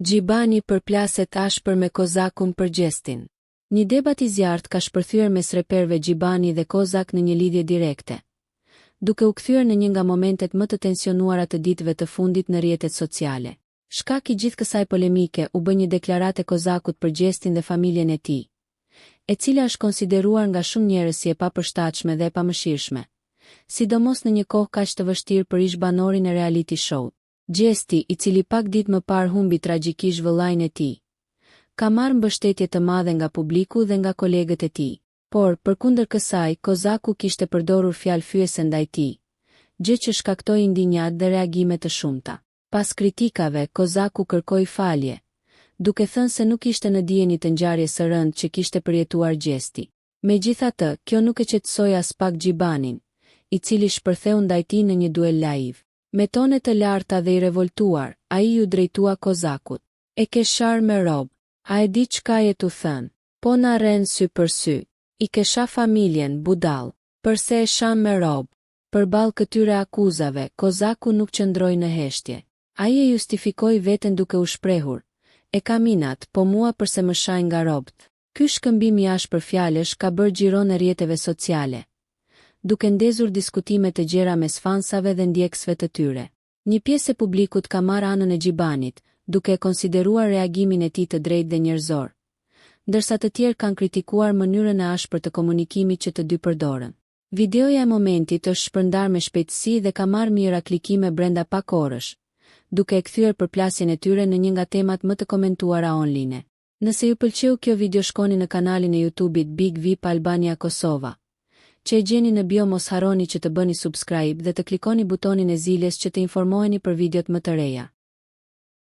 Gjibani përplaset ashpër me Kozakun për gjestin. Një debat i zjarrt ka shpërthyer mes reperëve Gjibani dhe Kozak në një lidhje direkte, duke u kthyer në një nga momentet më të tensionuara të ditëve të fundit në rrjetet sociale. Shkak i gjithë kësaj polemike u bë një deklaratë e Kozakut për gjestin dhe familjen e tij, e cila është konsideruar nga shumë njerëz si e papërshtatshme dhe e pamëshirshme, sidomos në një kohë kaq të vështirë për ish banorin e reality show. Gjesti, i cili pak ditë më parë humbi tragjikisht vëllain e tij, ka marrë mbështetje të madhe nga publiku dhe nga kolegët e tij. Por, përkundër kësaj, Kozaku kishte përdorur fjalë fyese ndaj tij, gjë që shkaktoi indinjat dhe reagime të shumta. Pas kritikave, Kozaku kërkoi falje, duke thënë se nuk ishte në dijen të ngjarjes së rëndë që kishte përjetuar Gjesti. Megjithatë, kjo nuk e qetësoi as pak Gjibanin, i cili shpërtheu ndaj tij në një duel live. Me tone të larta dhe i revoltuar, ai ju drejtua Kozakut. E ke sharë me rob, a e di çka je tu thënë? Po na rren sy për sy. I ke sha familjen, budall. Përse e shan me rob? Përballë këtyre akuzave, Kozaku nuk qëndroi në heshtje. Ai e justifikoi veten duke u shprehur: "E kam inat, po mua përse më shajnë nga robt." Ky shkëmbim i ashpër fjalësh ka bërë xhiro në rrjeteve sociale, duke ndezur diskutime të gjera mes fansave dhe ndjekësve të tyre. Një pjesë e publikut ka marrë anën e Gjibanit, duke e konsideruar reagimin e tij të drejtë dhe njerëzor, ndërsa të tjerë kanë kritikuar mënyrën e ashpër të komunikimit që të dy përdorën. Videoja e momentit është shpërndar me shpejtësi dhe ka marrë mijëra klikime brenda pak orësh, duke e kthyer përplasjen e tyre në një nga temat më të komentuara online. Nëse ju pëlqeu kjo video, shkoni në kanalin e YouTube-it Big VIP Albania Kosova, që e gjeni në bio. Mos harroni që të bëni subscribe dhe të klikoni butonin e zilës që të informoheni për videot më të reja.